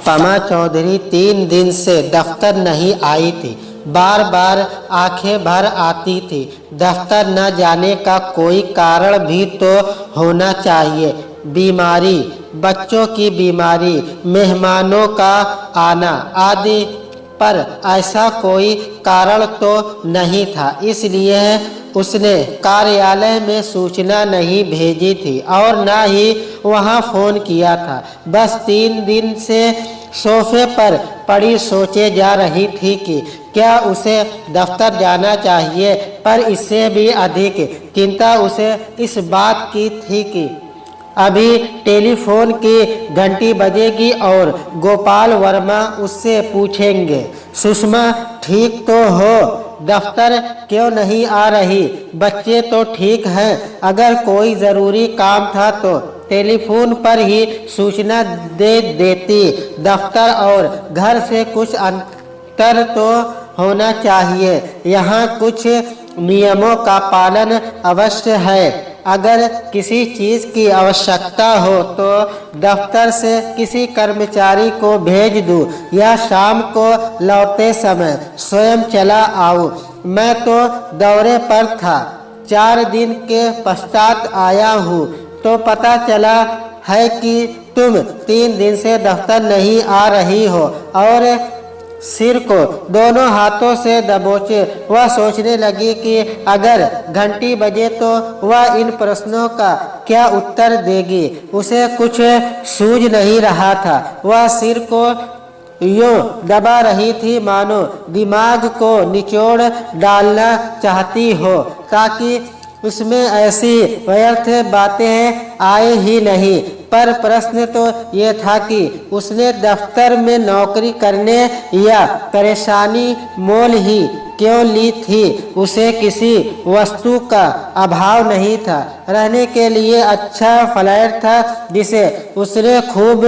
पमा चौधरी 3 दिन से दफ्तर नहीं आई थी। बार बार आंखें भर आती थी। दफ्तर न जाने का कोई कारण भी तो होना चाहिए। बीमारी, बच्चों की बीमारी, मेहमानों का आना आदि, पर ऐसा कोई कारण तो नहीं था। इसलिए उसने कार्यालय में सूचना नहीं भेजी थी और न ही वहां फ़ोन किया था। बस 3 दिन से सोफे पर पड़ी सोचे जा रही थी कि क्या उसे दफ्तर जाना चाहिए, पर इससे भी अधिक चिंता उसे इस बात की थी कि अभी टेलीफोन की घंटी बजेगी और गोपाल वर्मा उससे पूछेंगे, सुषमा ठीक तो हो, दफ्तर क्यों नहीं आ रही, बच्चे तो ठीक हैं। अगर कोई ज़रूरी काम था तो टेलीफोन पर ही सूचना दे देती। दफ्तर और घर से कुछ अंतर तो होना चाहिए। यहाँ कुछ नियमों का पालन अवश्य है। अगर किसी चीज़ की आवश्यकता हो तो दफ्तर से किसी कर्मचारी को भेज दूँ या शाम को लौटते समय स्वयं चला आऊँ। मैं तो दौरे पर था, 4 दिन के पश्चात आया हूँ तो पता चला है कि तुम 3 दिन से दफ्तर नहीं आ रही हो। और सिर को दोनों हाथों से दबोचे वह सोचने लगी कि अगर घंटी बजे तो वह इन प्रश्नों का क्या उत्तर देगी। उसे कुछ सूझ नहीं रहा था। वह सिर को यूं दबा रही थी मानो दिमाग को निचोड़ डालना चाहती हो, ताकि उसमें ऐसी व्यर्थ बातें आए ही नहीं। पर प्रश्न तो ये था कि उसने दफ्तर में नौकरी करने या परेशानी मोल ही क्यों ली थी। उसे किसी वस्तु का अभाव नहीं था। रहने के लिए अच्छा फ्लैट था जिसे उसने खूब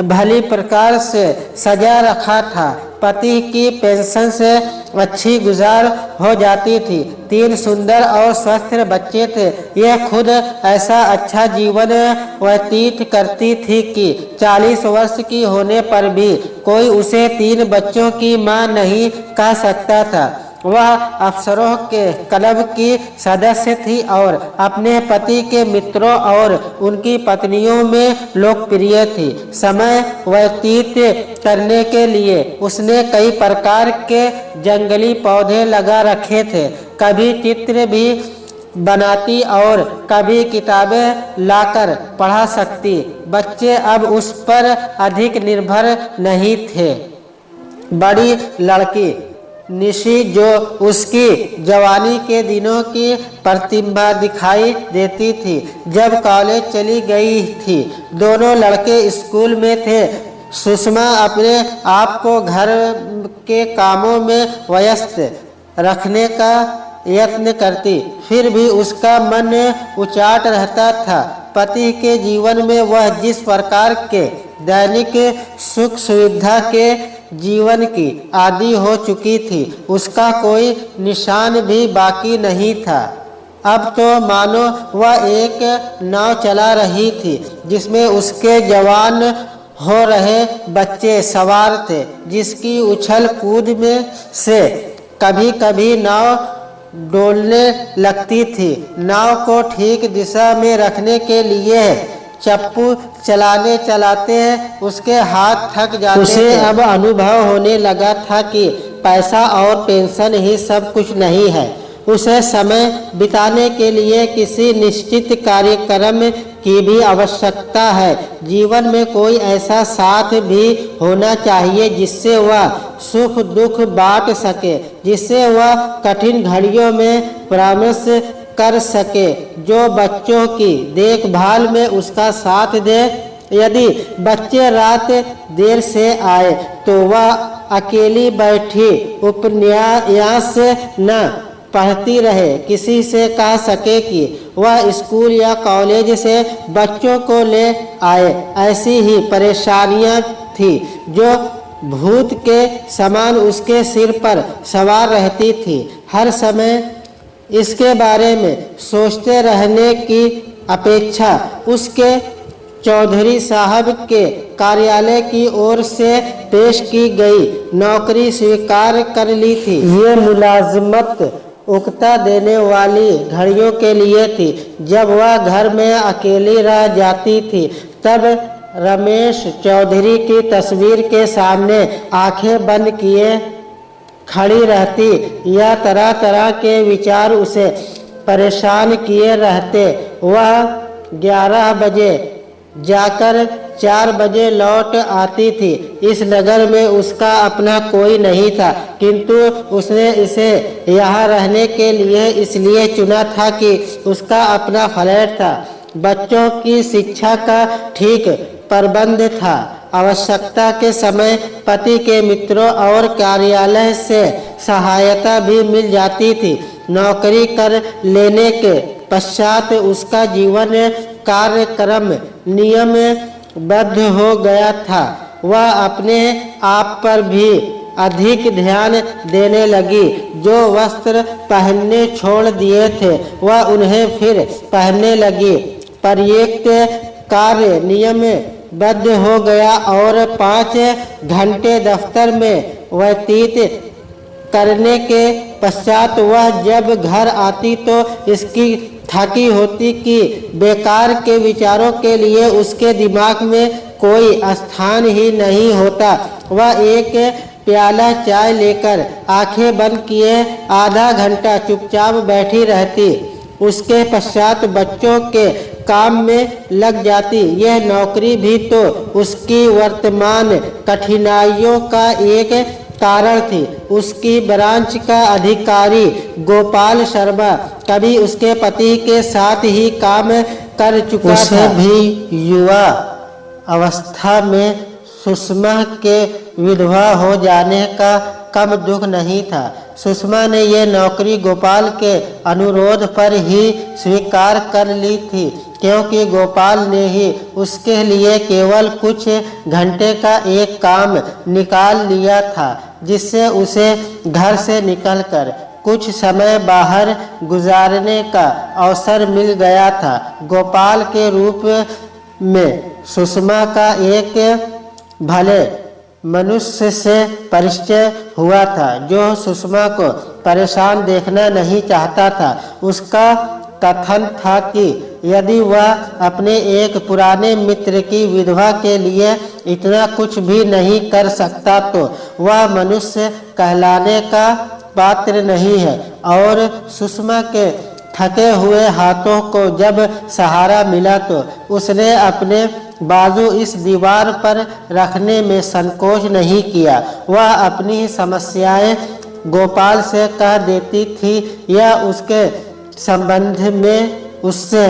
भली प्रकार से सजा रखा था। पति की पेंशन से अच्छी गुजार हो जाती थी। 3 सुंदर और स्वस्थ बच्चे थे। यह खुद ऐसा अच्छा जीवन व्यतीत करती थी कि 40 वर्ष की होने पर भी कोई उसे 3 बच्चों की मां नहीं कह सकता था। वह अफसरों के क्लब की सदस्य थी और अपने पति के मित्रों और उनकी पत्नियों में लोकप्रिय थी। समय व्यतीत करने के लिए उसने कई प्रकार के जंगली पौधे लगा रखे थे। कभी चित्र भी बनाती और कभी किताबें लाकर पढ़ा सकती। बच्चे अब उस पर अधिक निर्भर नहीं थे। बड़ी लड़की निशी, जो उसकी जवानी के दिनों की प्रतिभा दिखाई देती थी, जब कॉलेज चली गई थी। दोनों लड़के स्कूल में थे। सुषमा अपने आप को घर के कामों में व्यस्त रखने का यत्न करती, फिर भी उसका मन उचाट रहता था। पति के जीवन में वह जिस प्रकार के दैनिक सुख सुविधा के जीवन की आदी हो चुकी थी, उसका कोई निशान भी बाकी नहीं था। अब तो मानो वह एक नाव चला रही थी जिसमें उसके जवान हो रहे बच्चे सवार थे, जिसकी उछल कूद में से कभी कभी नाव डोलने लगती थी। नाव को ठीक दिशा में रखने के लिए चप्पू चलाते चलाते उसके हाथ थक जाते थे। उसे अब अनुभव होने लगा था कि पैसा और पेंशन ही सब कुछ नहीं है। उसे समय बिताने के लिए किसी निश्चित कार्यक्रम की भी आवश्यकता है। जीवन में कोई ऐसा साथ भी होना चाहिए जिससे वह सुख दुख बांट सके, जिससे वह कठिन घड़ियों में परामर्श कर सके, जो बच्चों की देखभाल में उसका साथ दे। यदि बच्चे रात देर से आए तो वह अकेली बैठी उपन्यास न पढ़ती रहे, किसी से कह सके कि वह स्कूल या कॉलेज से बच्चों को ले आए। ऐसी ही परेशानियां थी जो भूत के समान उसके सिर पर सवार रहती थी। हर समय इसके बारे में सोचते रहने की अपेक्षा उसके चौधरी साहब के कार्यालय की ओर से पेश की गई नौकरी स्वीकार कर ली थी। ये मुलाजमत उकता देने वाली घड़ियों के लिए थी। जब वह घर में अकेली रह जाती थी तब रमेश चौधरी की तस्वीर के सामने आंखें बंद किए खड़ी रहती। यह तरह तरह के विचार उसे परेशान किए रहते। वह 11 बजे जाकर 4 बजे लौट आती थी। इस नगर में उसका अपना कोई नहीं था, किंतु उसने इसे यहाँ रहने के लिए इसलिए चुना था कि उसका अपना फ्लैट था। बच्चों की शिक्षा का ठीक प्रबंध था। आवश्यकता के समय पति के मित्रों और कार्यालय से सहायता भी मिल जाती थी। नौकरी कर लेने के पश्चात उसका जीवन कार्यक्रम नियमबद्ध हो गया था। वह अपने आप पर भी अधिक ध्यान देने लगी। जो वस्त्र पहनने छोड़ दिए थे वह उन्हें फिर पहनने लगी। प्रयुक्त कार्य नियमबद्ध हो गया और 5 घंटे दफ्तर में व्यतीत करने के पश्चात वह जब घर आती तो इसकी थकी होती कि बेकार के विचारों के लिए उसके दिमाग में कोई स्थान ही नहीं होता। वह एक प्याला चाय लेकर आंखें बंद किए आधा घंटा चुपचाप बैठी रहती। उसके पश्चात बच्चों के काम में लग जाती। यह नौकरी भी तो उसकी वर्तमान कठिनाइयों का एक कारण थी। उसकी ब्रांच का अधिकारी गोपाल शर्मा कभी उसके पति के साथ ही काम कर चुका था। भी युवा अवस्था में सुषमा के विधवा हो जाने का कम दुख नहीं था। सुषमा ने यह नौकरी गोपाल के अनुरोध पर ही स्वीकार कर ली थी, क्योंकि गोपाल ने ही उसके लिए केवल कुछ घंटे का एक काम निकाल लिया था, जिससे उसे घर से निकलकर कुछ समय बाहर गुजारने का अवसर मिल गया था। गोपाल के रूप में सुषमा का एक भले मनुष्य से परिचय हुआ था, जो सुषमा को परेशान देखना नहीं चाहता था। उसका कथन था कि यदि वह अपने एक पुराने मित्र की विधवा के लिए इतना कुछ भी नहीं कर सकता तो वह मनुष्य कहलाने का पात्र नहीं है। और सुषमा के थके हुए हाथों को जब सहारा मिला तो उसने अपने बाजू इस दीवार पर रखने में संकोच नहीं किया। वह अपनी समस्याएं गोपाल से कह देती थी या उसके संबंध में उससे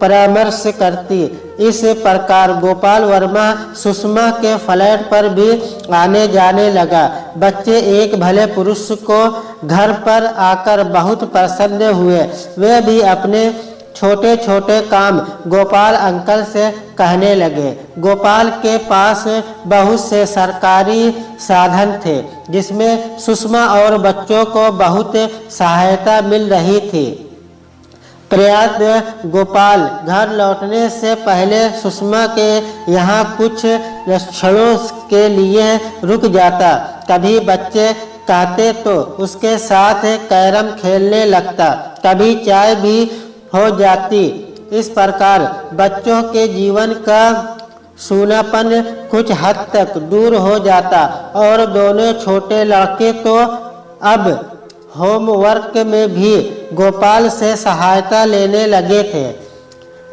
परामर्श करती। इस प्रकार गोपाल वर्मा सुषमा के फ्लैट पर भी आने जाने लगा। बच्चे एक भले पुरुष को घर पर आकर बहुत प्रसन्न हुए। वे भी अपने छोटे छोटे काम गोपाल अंकल से कहने लगे। गोपाल के पास बहुत से सरकारी साधन थे, जिसमें सुषमा और बच्चों को बहुत सहायता मिल रही थी। प्रयात गोपाल घर लौटने से पहले सुषमा के यहाँ कुछ क्षणों के लिए रुक जाता। कभी बच्चे कहते तो उसके साथ कैरम खेलने लगता, कभी चाय भी हो जाती। इस प्रकार बच्चों के जीवन का सूनापन कुछ हद तक दूर हो जाता और दोनों छोटे लड़के तो अब होमवर्क में भी गोपाल से सहायता लेने लगे थे।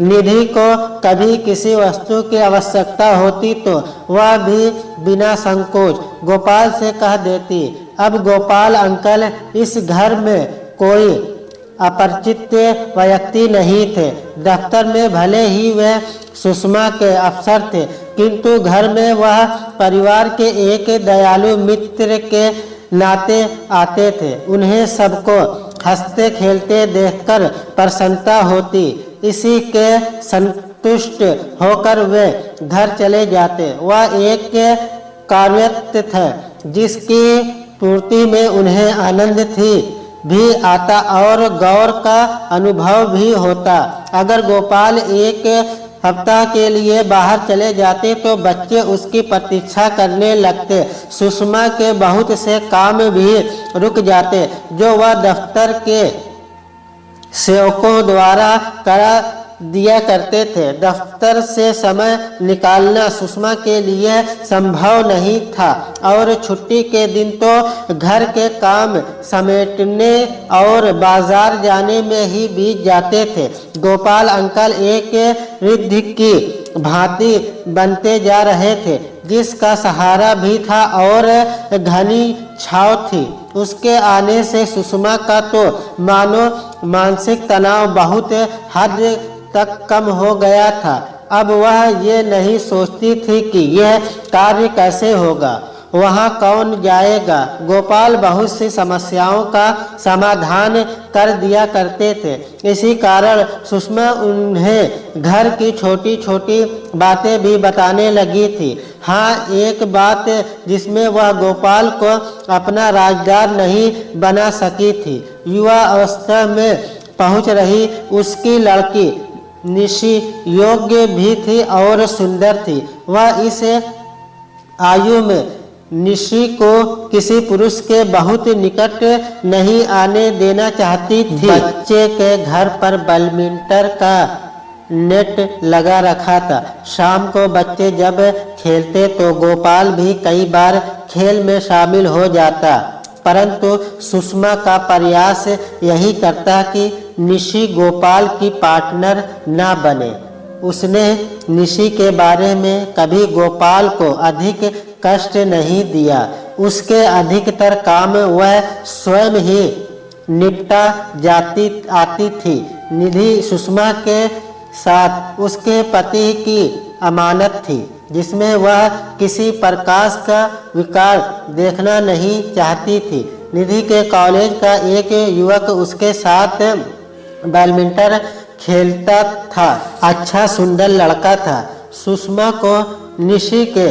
निधि को कभी किसी वस्तु की आवश्यकता होती तो वह भी बिना संकोच गोपाल से कह देती। अब गोपाल अंकल इस घर में कोई अपरिचित व्यक्ति नहीं थे। दफ्तर में भले ही वे सुषमा के अफसर थे, किंतु घर में वह परिवार के एक दयालु मित्र के नाते आते थे। उन्हें सबको हंसते खेलते देखकर प्रसन्नता होती। इसी के संतुष्ट होकर वे घर चले जाते। वह एक कार्य था जिसकी पूर्ति में उन्हें आनंद थी भी आता और गौर का अनुभव भी होता। अगर गोपाल एक हफ्ता के लिए बाहर चले जाते तो बच्चे उसकी प्रतीक्षा करने लगते। सुषमा के बहुत से काम भी रुक जाते जो वह दफ्तर के सेवकों द्वारा करा दिया करते थे। दफ्तर से समय निकालना सुषमा के लिए संभव नहीं था और छुट्टी के दिन तो घर के काम समेटने और बाजार जाने में ही बीत जाते थे। गोपाल अंकल एक रिद्धि की भांति बनते जा रहे थे जिसका सहारा भी था और घनी छाव थी। उसके आने से सुषमा का तो मानो मानसिक तनाव बहुत हद तक कम हो गया था। अब वह ये नहीं सोचती थी कि यह कार्य कैसे होगा, वहाँ कौन जाएगा। गोपाल बहुत सी समस्याओं का समाधान कर दिया करते थे। इसी कारण सुषमा उन्हें घर की छोटी छोटी बातें भी बताने लगी थी। हाँ, एक बात जिसमें वह गोपाल को अपना राजदार नहीं बना सकी थी। युवा अवस्था में पहुँच रही उसकी लड़की निशी योग्य भी थी और सुंदर थी। वह इस आयु में निशी को किसी पुरुष के बहुत निकट नहीं आने देना चाहती थी। बच्चे के घर पर बैडमिंटन का नेट लगा रखा था। शाम को बच्चे जब खेलते तो गोपाल भी कई बार खेल में शामिल हो जाता, परंतु सुषमा का प्रयास यही करता कि निशी गोपाल की पार्टनर ना बने। उसने निशी के बारे में कभी गोपाल को अधिक कष्ट नहीं दिया। उसके अधिकतर काम वह स्वयं ही निपटा जाती आती थी। निधि सुषमा के साथ उसके पति की अमानत थी जिसमें वह किसी प्रकार का विकार देखना नहीं चाहती थी। निधि के कॉलेज का एक युवक उसके साथ बैडमिंटन खेलता था। अच्छा सुंदर लड़का था। सुषमा को निशी के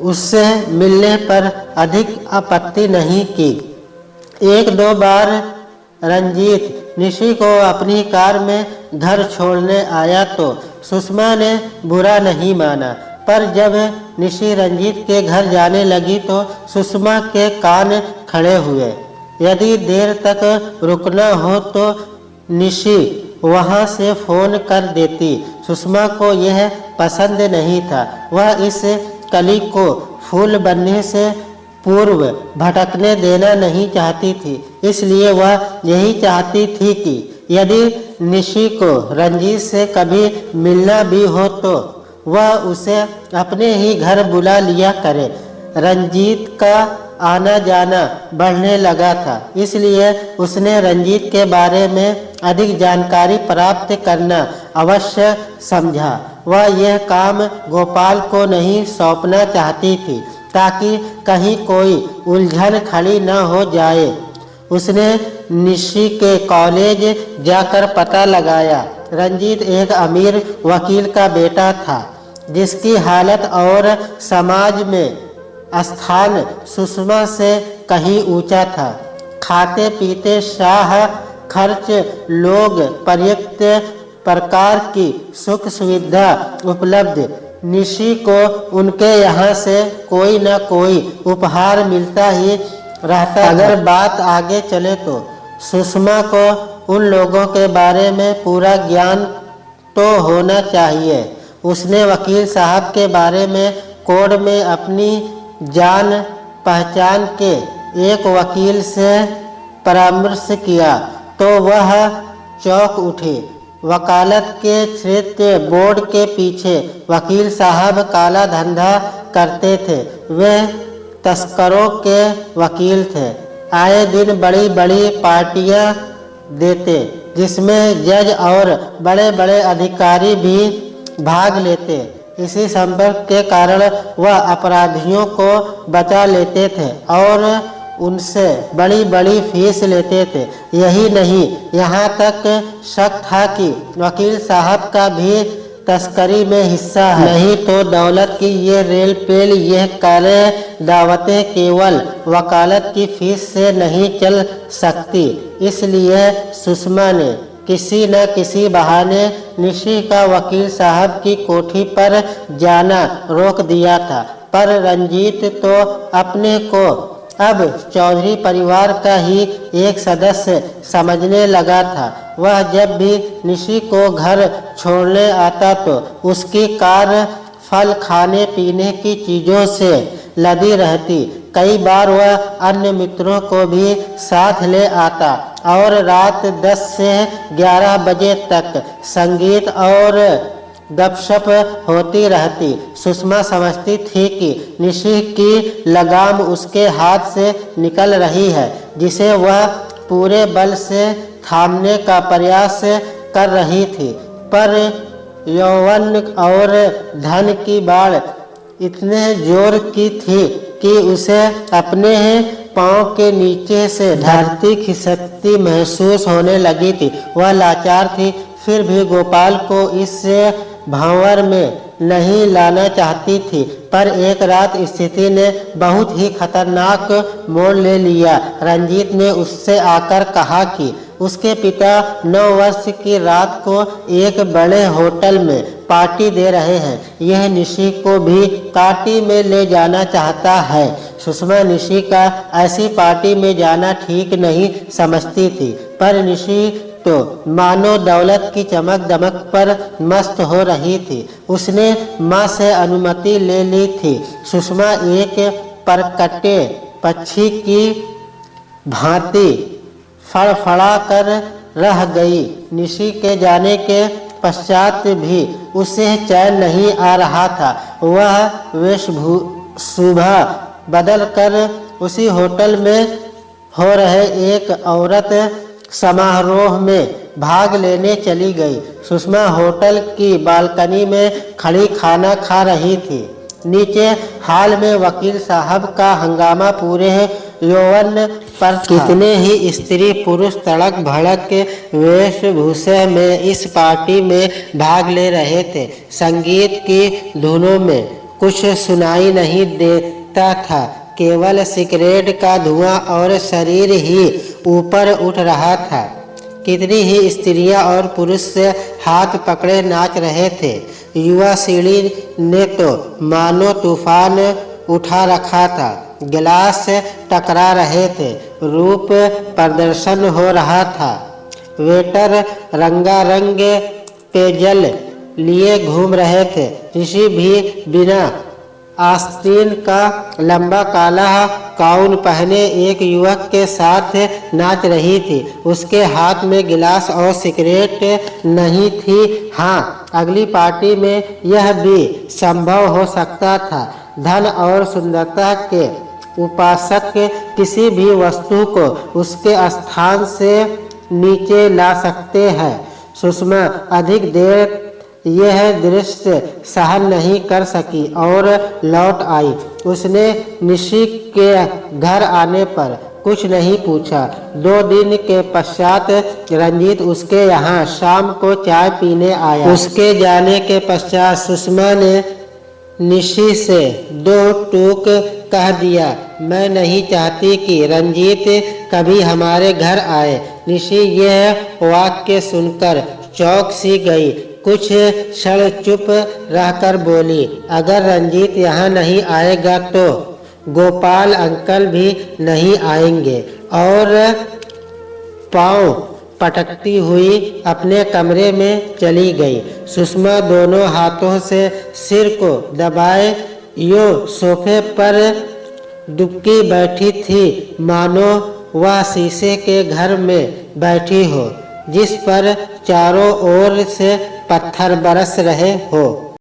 उससे मिलने पर अधिक आपत्ति नहीं की। एक दो बार रंजीत निशी को अपनी कार में घर छोड़ने आया तो सुषमा ने बुरा नहीं माना, पर जब निशी रंजीत के घर जाने लगी तो सुषमा के कान खड़े हुए। यदि देर तक रुकना हो तो निशी वहाँ से फ़ोन कर देती। सुषमा को यह पसंद नहीं था। वह इस कली को फूल बनने से पूर्व भटकने देना नहीं चाहती थी। इसलिए वह यही चाहती थी कि यदि निशी को रंजीत से कभी मिलना भी हो तो वह उसे अपने ही घर बुला लिया करे। रंजीत का आना जाना बढ़ने लगा था, इसलिए उसने रंजीत के बारे में अधिक जानकारी प्राप्त करना अवश्य समझा। वह यह काम गोपाल को नहीं सौंपना चाहती थी ताकि कहीं कोई उलझन खड़ी न हो जाए। उसने निशी के कॉलेज जाकर पता लगाया। रंजीत एक अमीर वकील का बेटा था जिसकी हालत और समाज में स्थान सुषमा से कहीं ऊंचा था। खाते पीते शाह खर्च लोग पर्याप्त प्रकार की सुख सुविधा उपलब्ध। निशी को उनके यहाँ से कोई न कोई उपहार मिलता ही रहता। अगर बात आगे चले तो सुषमा को उन लोगों के बारे में पूरा ज्ञान तो होना चाहिए। उसने वकील साहब के बारे में कोर्ट में अपनी जान पहचान के एक वकील से परामर्श किया तो वह चौंक उठे। वकालत के क्षेत्र बोर्ड के पीछे वकील साहब काला धंधा करते थे। वे तस्करों के वकील थे। आए दिन बड़ी बड़ी पार्टियां देते जिसमें जज और बड़े बड़े अधिकारी भी भाग लेते। इसी संपर्क के कारण वह अपराधियों को बचा लेते थे और उनसे बड़ी बड़ी फीस लेते थे। यही नहीं, यहाँ तक शक था कि वकील साहब का भी तस्करी में हिस्सा है। नहीं तो दौलत की ये रेल पेल यह कार्य दावतें केवल वकालत की फीस से नहीं चल सकती। इसलिए सुषमा ने किसी न किसी बहाने निशी का वकील साहब की कोठी पर जाना रोक दिया था, पर रंजीत तो अपने को अब चौधरी परिवार का ही एक सदस्य समझने लगा था। वह जब भी निशी को घर छोड़ने आता तो उसकी कार फल खाने पीने की चीज़ों से लदी रहती। कई बार वह अन्य मित्रों को भी साथ ले आता और रात 10 से 11 बजे तक संगीत और गपशप होती रहती। सुषमा समझती थी कि निशी की लगाम उसके हाथ से निकल रही है, जिसे वह पूरे बल से थामने का प्रयास कर रही थी, पर यौवन और धन की बाढ़ इतने जोर की थी कि उसे अपने पांव के नीचे से धरती खिसकती महसूस होने लगी थी। वह लाचार थी, फिर भी गोपाल को इस भांवर में नहीं लाना चाहती थी, पर एक रात स्थिति ने बहुत ही खतरनाक मोड़ ले लिया। रंजीत ने उससे आकर कहा कि उसके पिता 9 वर्ष की रात को एक बड़े होटल में पार्टी दे रहे हैं। यह निशी को भी पार्टी में ले जाना चाहता है। सुषमा निशी का ऐसी पार्टी में जाना ठीक नहीं समझती थी, पर निशी तो मानो दौलत की चमक दमक पर मस्त हो रही थी। उसने माँ से अनुमति ले ली थी। सुषमा एक परकटे पक्षी की भांति फड़फड़ा कर रह गई। निशी के जाने के पश्चात भी उसे चैन नहीं आ रहा था। वह वेशभूषा बदल कर उसी होटल में हो रहे एक औरत समारोह में भाग लेने चली गई। सुषमा होटल की बालकनी में खड़ी खाना खा रही थी। नीचे हाल में वकील साहब का हंगामा पूरे यौवन पर कितने ही स्त्री पुरुष तड़क भड़क के वेशभूषा में इस पार्टी में भाग ले रहे थे। संगीत की धुनों में कुछ सुनाई नहीं देता था, केवल सिगरेट का धुआं और शरीर ही ऊपर उठ रहा था। कितनी ही स्त्रियां और पुरुष से हाथ पकड़े नाच रहे थे। युवा सीढ़ी ने तो मानो तूफान उठा रखा था। गिलास टकरा रहे थे, रूप प्रदर्शन हो रहा था। वेटर रंगारंग पेयजल लिए घूम रहे थे। ऋषि भी बिना आस्तीन का लंबा काला गाउन पहने एक युवक के साथ नाच रही थी। उसके हाथ में गिलास और सिगरेट नहीं थी। हाँ, अगली पार्टी में यह भी संभव हो सकता था। धन और सुंदरता के उपासक किसी भी वस्तु को उसके स्थान से नीचे ला सकते हैं। सुषमा अधिक देर यह दृश्य सहन नहीं कर सकी और लौट आई। उसने निशी के घर आने पर कुछ नहीं पूछा। 2 दिन के पश्चात रंजीत उसके यहाँ शाम को चाय पीने आया। उसके जाने के पश्चात सुषमा ने निशी से 2 टूक कह दिया, मैं नहीं चाहती कि रंजीत कभी हमारे घर आए। निशी यह वाक्य सुनकर चौंक सी गई। कुछ क्षण चुप रहकर बोली, अगर रंजीत यहाँ नहीं आएगा तो गोपाल अंकल भी नहीं आएंगे। और पाँव पटकती हुई अपने कमरे में चली गई। सुषमा दोनों हाथों से सिर को दबाए यो सोफे पर दुबकी बैठी थी, मानो वह शीशे के घर में बैठी हो जिस पर चारों ओर से पत्थर बरस रहे हो।